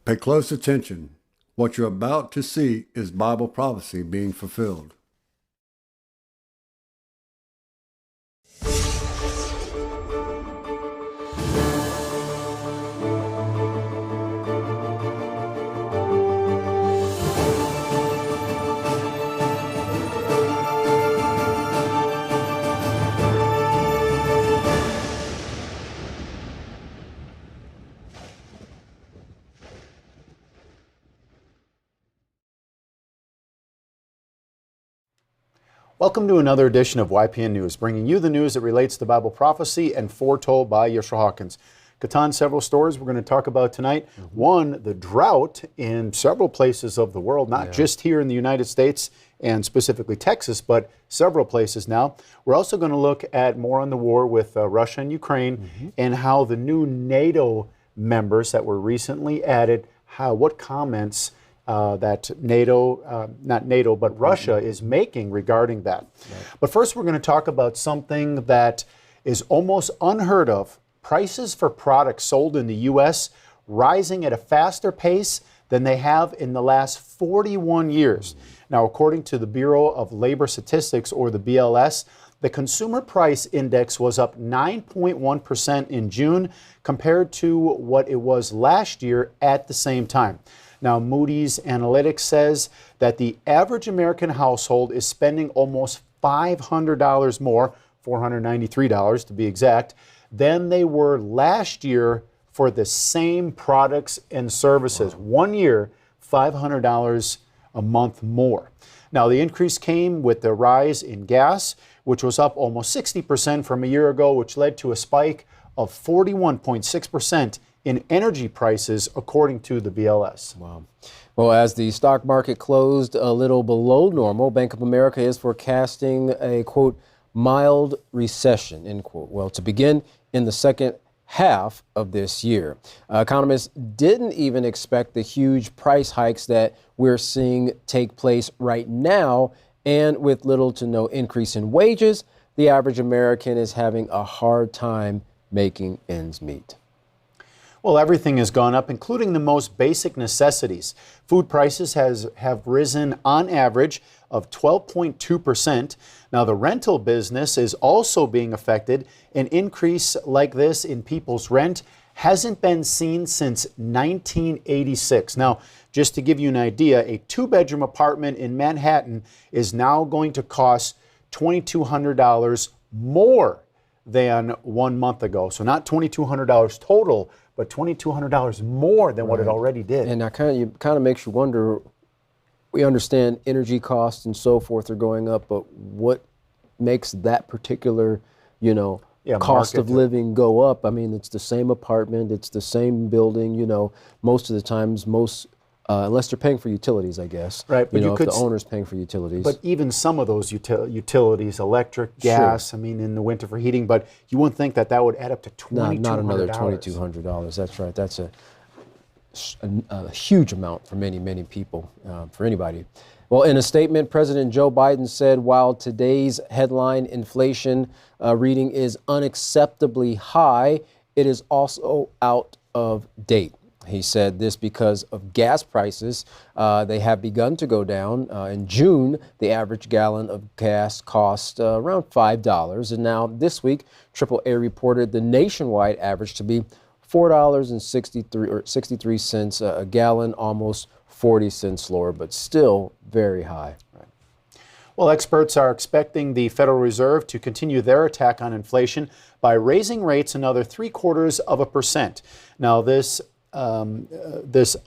Pay close attention. What you're about to see is Bible prophecy being fulfilled. Welcome to another edition of YPN News, bringing you the news that relates to Bible prophecy and foretold by Yeshua Hawkins. Catan, several stories we're going to talk about tonight. One, the drought in several places of the world, not just here in the United States and specifically Texas, but several places now. We're also going to look at more on the war with Russia and Ukraine and how the new NATO members that were recently added, what comments that not NATO, but Russia is making regarding that. But first, we're going to talk about something that is almost unheard of. Prices for products sold in the U.S. rising at a faster pace than they have in the last 41 years. Now, according to the Bureau of Labor Statistics, or the BLS, the Consumer Price Index was up 9.1% in June compared to what it was last year at the same time. Now, Moody's Analytics says that the average American household is spending almost $500 more, $493 to be exact, than they were last year for the same products and services. 1 year, $500 a month more. Now, the increase came with the rise in gas, which was up almost 60% from a year ago, which led to a spike of 41.6% in energy prices, according to the BLS. Wow. Well, as the stock market closed a little below normal, Bank of America is forecasting a, quote, mild recession, end quote. Well, to begin in the second half of this year. Economists didn't even expect the huge price hikes that we're seeing take place right now, and with little to no increase in wages, the average American is having a hard time making ends meet. Well, everything has gone up, including the most basic necessities. Food prices have risen on average of 12.2%. Now, the rental business is also being affected. An increase like this in people's rent hasn't been seen since 1986. Now, just to give you an idea, a two-bedroom apartment in Manhattan is now going to cost $2,200 more than 1 month ago. So not $2,200 total, but $2,200 more than what it already did. And that kind of makes you wonder. We understand energy costs and so forth are going up, but what makes that particular, cost of living go up? I mean, it's the same apartment, it's the same building. Most of the times, unless they're paying for utilities, I guess. Right, but if the owner's paying for utilities. But even some of those utilities, electric, gas, Sure. I mean, in the winter for heating, but you wouldn't think that would add up to $2,200. Not another $2,200. That's right. That's a huge amount for many, many people, for anybody. Well, in a statement, President Joe Biden said, while today's headline inflation reading is unacceptably high, it is also out of date. He said this because of gas prices. They have begun to go down. In June, the average gallon of gas cost around $5. And now this week, AAA reported the nationwide average to be $4.63 a gallon, almost 40 cents lower, but still very high. Right. Well, experts are expecting the Federal Reserve to continue their attack on inflation by raising rates another 0.75%. Now, this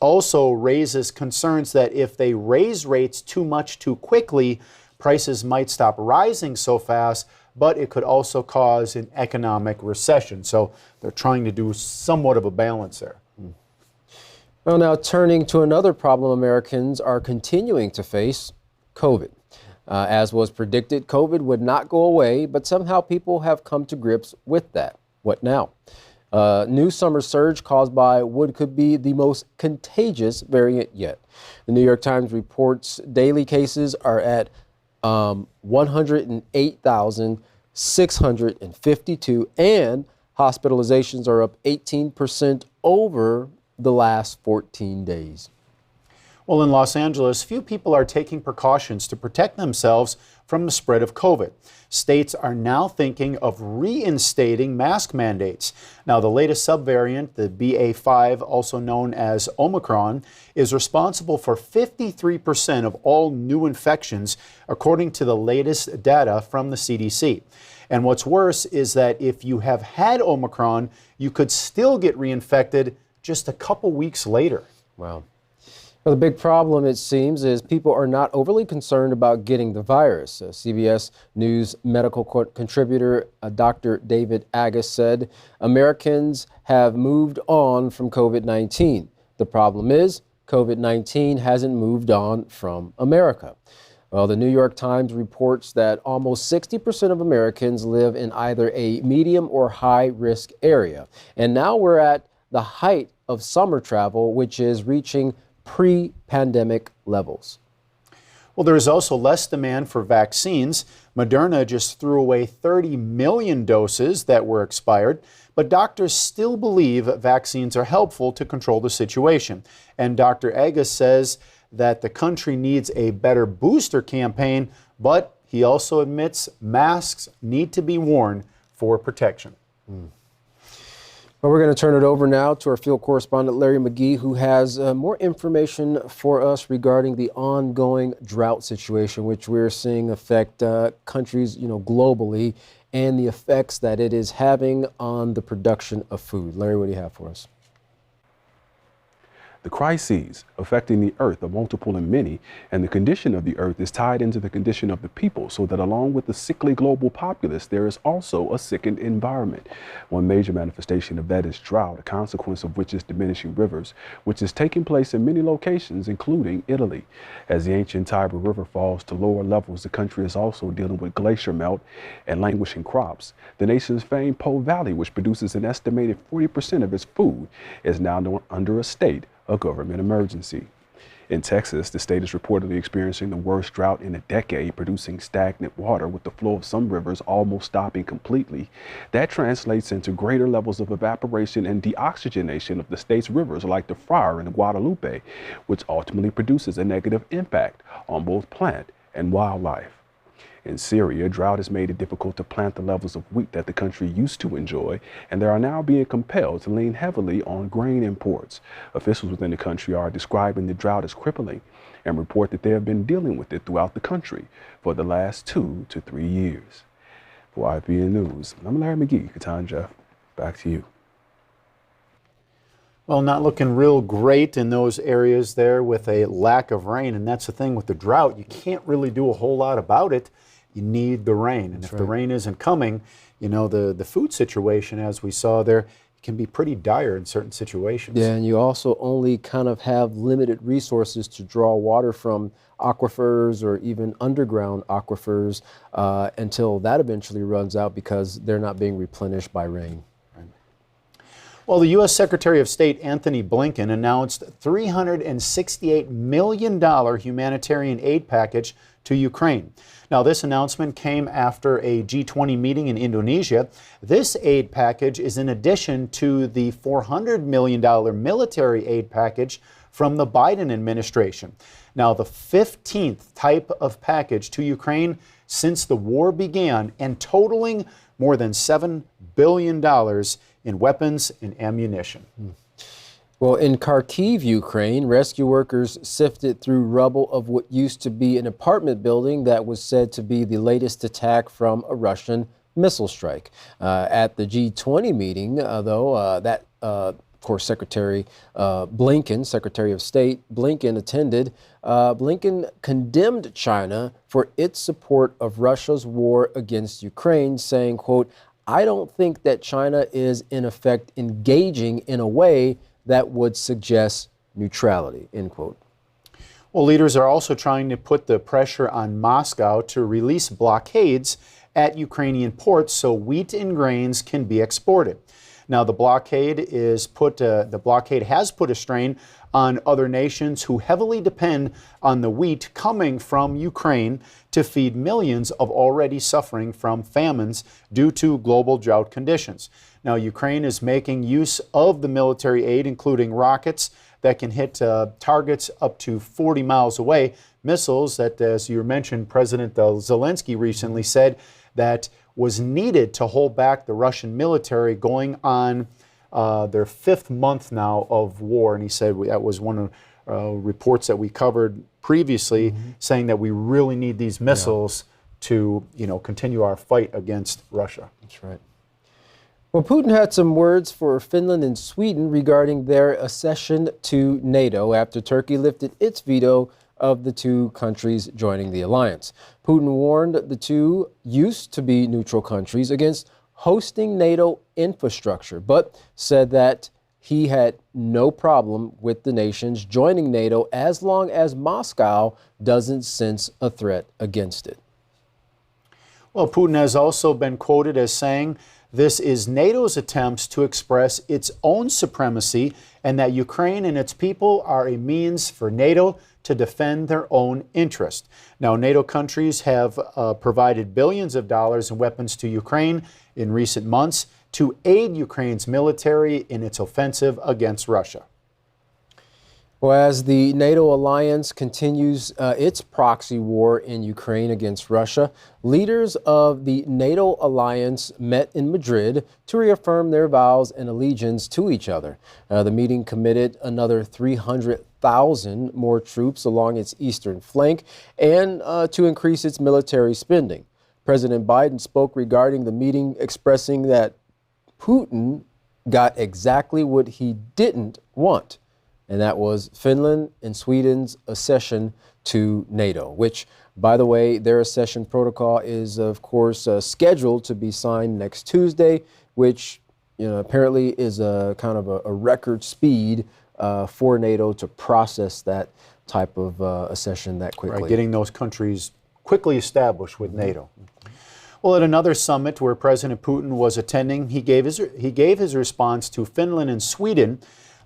also raises concerns that if they raise rates too much too quickly, prices might stop rising so fast, but it could also cause an economic recession. So they're trying to do somewhat of a balance there. Well, now turning to another problem Americans are continuing to face, COVID. As was predicted, COVID would not go away, but somehow people have come to grips with that. What now? New summer surge caused by what could be the most contagious variant yet. The New York Times reports daily cases are at 108,652, and hospitalizations are up 18% over the last 14 days. Well, in Los Angeles, few people are taking precautions to protect themselves from the spread of COVID. States are now thinking of reinstating mask mandates. Now, the latest subvariant, the BA.5, also known as Omicron, is responsible for 53% of all new infections, according to the latest data from the CDC. And what's worse is that if you have had Omicron, you could still get reinfected just a couple weeks later. Wow. Well, the big problem, it seems, is people are not overly concerned about getting the virus. CBS News medical contributor Dr. David Agus said Americans have moved on from COVID-19. The problem is COVID-19 hasn't moved on from America. Well, the New York Times reports that almost 60% of Americans live in either a medium or high risk area. And now we're at the height of summer travel, which is reaching pre-pandemic levels. Well, there is also less demand for vaccines. Moderna just threw away 30 million doses that were expired, but doctors still believe vaccines are helpful to control the situation. And Dr. Agus says that the country needs a better booster campaign, but he also admits masks need to be worn for protection. Well, we're going to turn it over now to our field correspondent, Larry McGee, who has more information for us regarding the ongoing drought situation, which we're seeing affect countries, globally, and the effects that it is having on the production of food. Larry, what do you have for us? The crises affecting the earth are multiple and many, and the condition of the earth is tied into the condition of the people, so that along with the sickly global populace, there is also a sickened environment. One major manifestation of that is drought, a consequence of which is diminishing rivers, which is taking place in many locations, including Italy. As the ancient Tiber River falls to lower levels, the country is also dealing with glacier melt and languishing crops. The nation's famed Po Valley, which produces an estimated 40% of its food, is now under a state of government emergency. In Texas, the state is reportedly experiencing the worst drought in a decade, producing stagnant water, with the flow of some rivers almost stopping completely. That translates into greater levels of evaporation and deoxygenation of the state's rivers, like the Friar and the Guadalupe, which ultimately produces a negative impact on both plant and wildlife. In Syria, drought has made it difficult to plant the levels of wheat that the country used to enjoy, and they are now being compelled to lean heavily on grain imports. Officials within the country are describing the drought as crippling and report that they have been dealing with it throughout the country for the last 2 to 3 years. For YPN News, I'm Larry McGee. Katan Jeff, back to you. Well, not looking real great in those areas there with a lack of rain, and that's the thing with the drought. You can't really do a whole lot about it. You need the rain, and if the rain isn't coming, the food situation, as we saw there, can be pretty dire in certain situations. Yeah, and you also only kind of have limited resources to draw water from aquifers or even underground aquifers until that eventually runs out because they're not being replenished by rain. Well, the U.S. Secretary of State Anthony Blinken announced $368 million humanitarian aid package to Ukraine. Now, this announcement came after a G20 meeting in Indonesia. This aid package is in addition to the $400 million military aid package from the Biden administration. Now, the 15th type of package to Ukraine since the war began, and totaling more than $7 billion in weapons and ammunition. Well, in Kharkiv, Ukraine, rescue workers sifted through rubble of what used to be an apartment building that was said to be the latest attack from a Russian missile strike. At the G20 meeting, of course, Secretary Blinken, Secretary of State Blinken attended. Blinken condemned China for its support of Russia's war against Ukraine, saying, quote, "I don't think that China is in effect engaging in a way that would suggest neutrality," end quote. Well, leaders are also trying to put the pressure on Moscow to release blockades at Ukrainian ports so wheat and grains can be exported. Now, the blockade has put a strain on other nations who heavily depend on the wheat coming from Ukraine to feed millions of already suffering from famines due to global drought conditions. Now, Ukraine is making use of the military aid, including rockets that can hit targets up to 40 miles away, missiles that, as you mentioned, President Zelensky recently said that was needed to hold back the Russian military going on their 5th month now of war. And he said that was one of reports that we covered previously, saying that we really need these missiles to, continue our fight against Russia. That's right. Well, Putin had some words for Finland and Sweden regarding their accession to NATO after Turkey lifted its veto of the two countries joining the alliance. Putin warned the two used to be neutral countries against hosting NATO infrastructure, but said that he had no problem with the nations joining NATO as long as Moscow doesn't sense a threat against it. Well, Putin has also been quoted as saying this is NATO's attempts to express its own supremacy and that Ukraine and its people are a means for NATO to defend their own interest. Now, NATO countries have provided billions of dollars in weapons to Ukraine in recent months to aid Ukraine's military in its offensive against Russia. Well, as the NATO alliance continues its proxy war in Ukraine against Russia, leaders of the NATO alliance met in Madrid to reaffirm their vows and allegiance to each other. The meeting committed another 300,000 more troops along its eastern flank and to increase its military spending. President Biden spoke regarding the meeting, expressing that Putin got exactly what he didn't want, and that was Finland and Sweden's accession to NATO, which, by the way, their accession protocol is, of course, scheduled to be signed next Tuesday, which apparently is a kind of a record speed for NATO to process that type of accession that quickly. Right, getting those countries quickly established with NATO. Well, at another summit where President Putin was attending, he gave his response to Finland and Sweden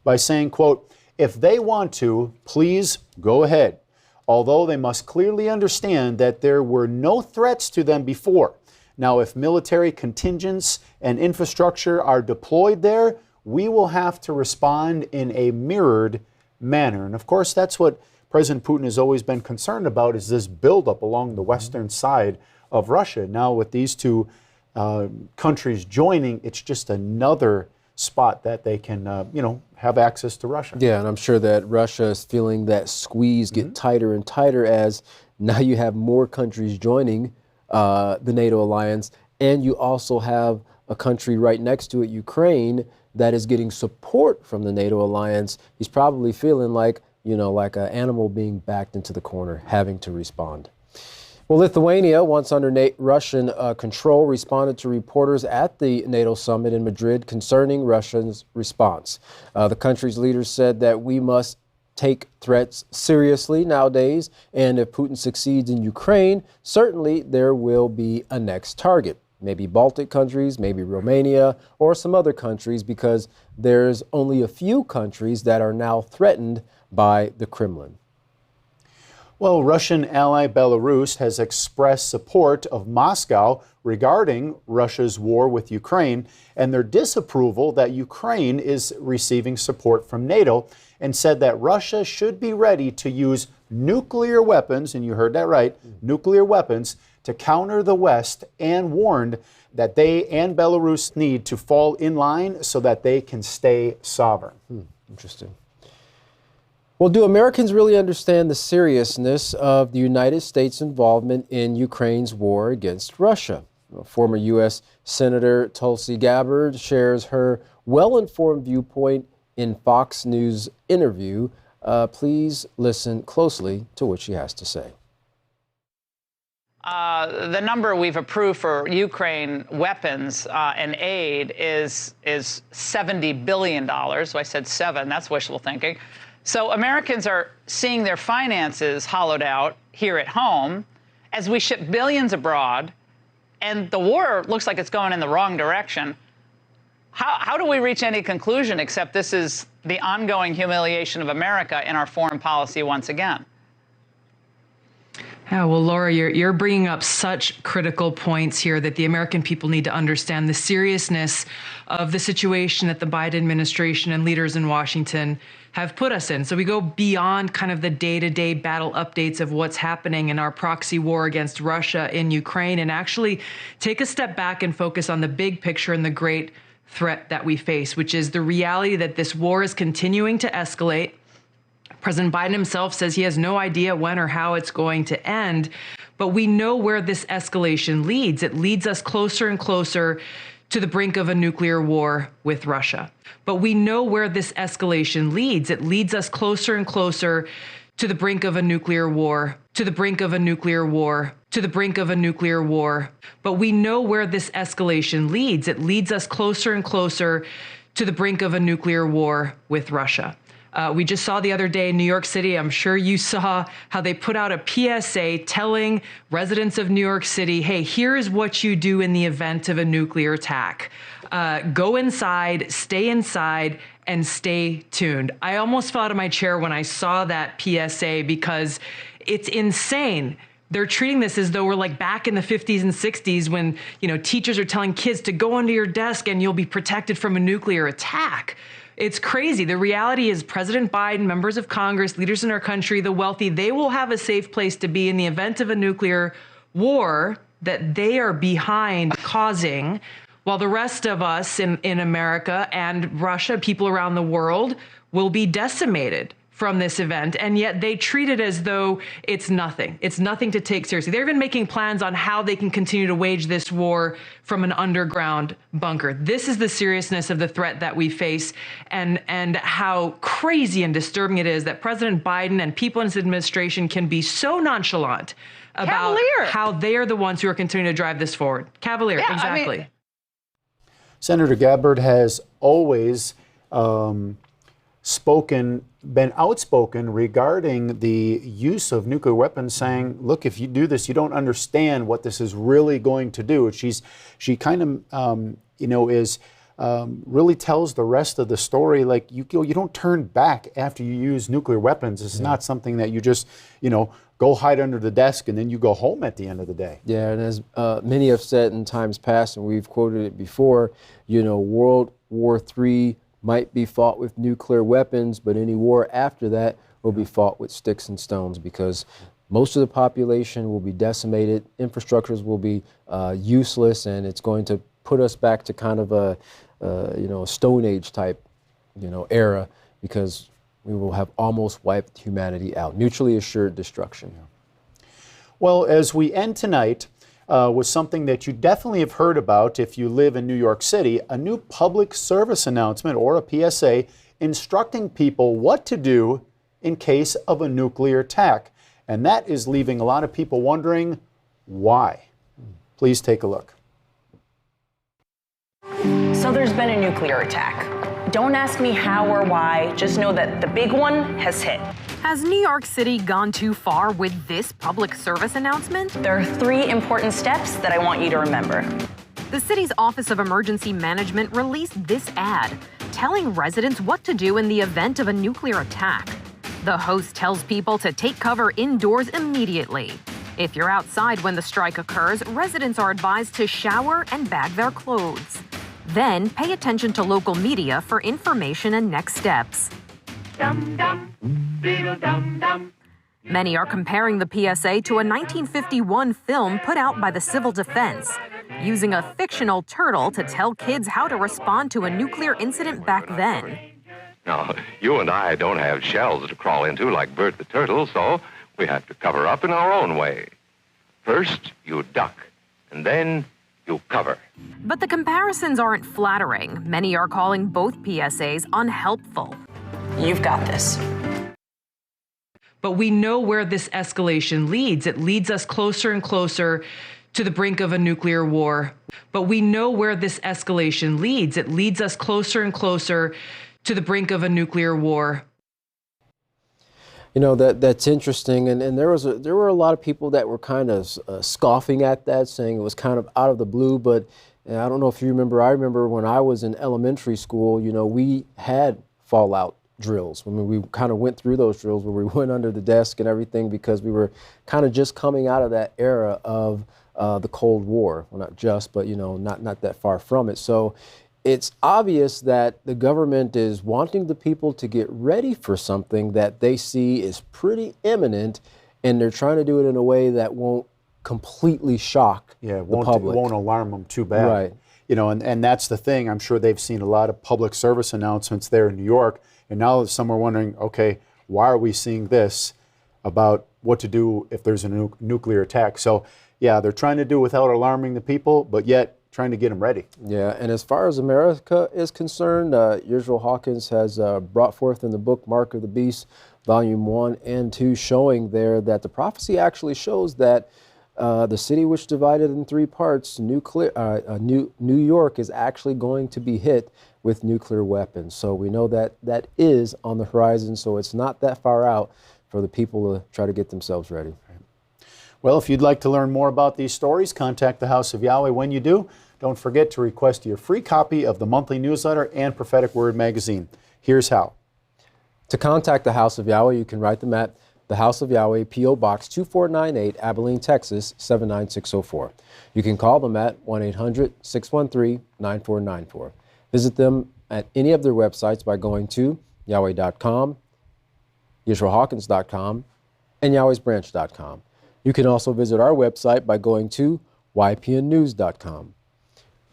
by saying, quote, "If they want to, please go ahead, although they must clearly understand that there were no threats to them before. Now, if military contingents and infrastructure are deployed there, we will have to respond in a mirrored manner." And of course, that's what President Putin has always been concerned about, is this buildup along the western side of Russia. Now, with these two countries joining, it's just another spot that they can, have access to Russia. Yeah, and I'm sure that Russia is feeling that squeeze get tighter and tighter as now you have more countries joining the NATO alliance, and you also have a country right next to it, Ukraine, that is getting support from the NATO alliance. He's probably feeling like, like an animal being backed into the corner, having to respond. Well, Lithuania, once under Russian control, responded to reporters at the NATO summit in Madrid concerning Russia's response. The country's leaders said that we must take threats seriously nowadays, and if Putin succeeds in Ukraine, certainly there will be a next target. Maybe Baltic countries, maybe Romania, or some other countries, because there's only a few countries that are now threatened by the Kremlin. Well, Russian ally Belarus has expressed support of Moscow regarding Russia's war with Ukraine and their disapproval that Ukraine is receiving support from NATO, and said that Russia should be ready to use nuclear weapons, and you heard that right, nuclear weapons, to counter the West, and warned that they and Belarus need to fall in line so that they can stay sovereign. Interesting. Well, do Americans really understand the seriousness of the United States' involvement in Ukraine's war against Russia? Well, former U.S. Senator Tulsi Gabbard shares her well-informed viewpoint in Fox News interview. Please listen closely to what she has to say. The number we've approved for Ukraine weapons and aid is $70 billion. So I said 7, that's wishful thinking. So Americans are seeing their finances hollowed out here at home as we ship billions abroad, and the war looks like it's going in the wrong direction. how do we reach any conclusion except this is the ongoing humiliation of America in our foreign policy once again? Yeah, well, Laura, you're bringing up such critical points here that the American people need to understand the seriousness of the situation that the Biden administration and leaders in Washington have put us in. So we go beyond kind of the day-to-day battle updates of what's happening in our proxy war against Russia in Ukraine and actually take a step back and focus on the big picture and the great threat that we face, which is the reality that this war is continuing to escalate. President Biden himself says he has no idea when or how it's going to end, but we know where this escalation leads. It leads us closer and closer to the brink of a nuclear war with Russia. But we know where this escalation leads. It leads us closer and closer to the brink of a nuclear war, to the brink of a nuclear war, to the brink of a nuclear war. But we know where this escalation leads. It leads us closer and closer to the brink of a nuclear war with Russia. We just saw the other day in New York City, I'm sure you saw how they put out a PSA telling residents of New York City, hey, here's what you do in the event of a nuclear attack. Go inside, and stay tuned. I almost fell out of my chair when I saw that PSA because it's insane. They're treating this as though we're like back in the 50s and 60s when, teachers are telling kids to go under your desk and you'll be protected from a nuclear attack. It's crazy. The reality is President Biden, members of Congress, leaders in our country, the wealthy, they will have a safe place to be in the event of a nuclear war that they are behind causing, while the rest of us in America and Russia, people around the world, will be decimated from this event, and yet they treat it as though it's nothing. It's nothing to take seriously. They're even making plans on how they can continue to wage this war from an underground bunker. This is the seriousness of the threat that we face, and how crazy and disturbing it is that President Biden and people in his administration can be so nonchalant about how they are the ones who are continuing to drive this forward. Cavalier, yeah, exactly. Senator Gabbard has always been outspoken regarding the use of nuclear weapons, saying, look, if you do this, you don't understand what this is really going to do. She kind of, really tells the rest of the story, like, you don't turn back after you use nuclear weapons. It's not something that you just, go hide under the desk and then you go home at the end of the day. Yeah, and as many have said in times past, and we've quoted it before, World War III might be fought with nuclear weapons, but any war after that will be fought with sticks and stones, because most of the population will be decimated, infrastructures will be useless, and it's going to put us back to kind of a Stone Age type, era, because we will have almost wiped humanity out. Mutually assured destruction. Well, as we end tonight, was something that you definitely have heard about if you live in New York City, a new public service announcement, or a PSA, instructing people what to do in case of a nuclear attack. And that is leaving a lot of people wondering why. Please take a look. So there's been a nuclear attack. Don't ask me how or why, just know that the big one has hit. Has New York City gone too far with this public service announcement? There are 3 important steps that I want you to remember. The city's Office of Emergency Management released this ad, telling residents what to do in the event of a nuclear attack. The host tells people to take cover indoors immediately. If you're outside when the strike occurs, residents are advised to shower and bag their clothes. Then pay attention to local media for information and next steps. Dum, dum, diddle, dum, dum. Many are comparing the PSA to a 1951 film put out by the Civil Defense, using a fictional turtle to tell kids how to respond to a nuclear incident back then. Now, you and I don't have shells to crawl into like Bert the Turtle, so we have to cover up in our own way. First, you duck, and then you cover. But the comparisons aren't flattering. Many are calling both PSAs unhelpful. You've got this. But we know where this escalation leads. It leads us closer and closer to the brink of a nuclear war. But we know where this escalation leads. It leads us closer and closer to the brink of a nuclear war. That's interesting, and there were a lot of people that were kind of scoffing at that, saying it was kind of out of the blue, but And I don't know if you remember, I remember when I was in elementary school, you know, we had fallout drills. I mean, we kind of went through those drills where we went under the desk and everything because we were kind of just coming out of that era of the Cold War. Well, not just, but, you know, not that far from it. So it's obvious that the government is wanting the people to get ready for something that they see is pretty imminent, and they're trying to do it in a way that won't completely shock the public. It won't alarm them too bad. Right. You know, and that's the thing. I'm sure they've seen a lot of public service announcements there in New York, and now some are wondering, okay, why are we seeing this about what to do if there's a nuclear attack? So, yeah, they're trying to do without alarming the people, but yet trying to get them ready. Yeah, and as far as America is concerned, Israel Hawkins has brought forth in the book Mark of the Beast, Volume 1 and 2, showing there that the prophecy actually shows that the city which divided in 3 parts, New York, is actually going to be hit with nuclear weapons. So we know that that is on the horizon, so it's not that far out for the people to try to get themselves ready. Well, if you'd like to learn more about these stories, contact the House of Yahweh. When you do, don't forget to request your free copy of the monthly newsletter and Prophetic Word magazine. Here's how. To contact the House of Yahweh, you can write them at the House of Yahweh, P.O. Box 2498, Abilene, Texas, 79604. You can call them at 1-800-613-9494. Visit them at any of their websites by going to Yahweh.com, YisraelHawkins.com, and Yahweh'sBranch.com. You can also visit our website by going to YPNnews.com.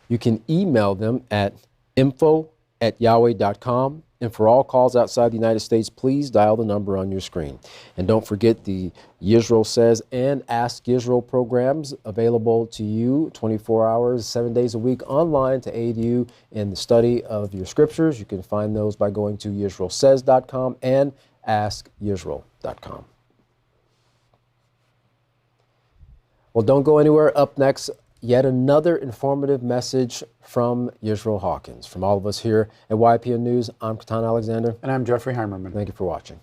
You can email them at info@yahweh.com. And for all calls outside the United States, please dial the number on your screen. And don't forget the Yisrael Says and Ask Yisrael programs available to you 24 hours, 7 days a week online to aid you in the study of your scriptures. You can find those by going to YisraelSays.com and AskYisrael.com. Well, don't go anywhere. Up next, yet another informative message from Yisrael Hawkins. From all of us here at YPN News, I'm Katan Alexander. And I'm Jeffrey Heimerman. Thank you for watching.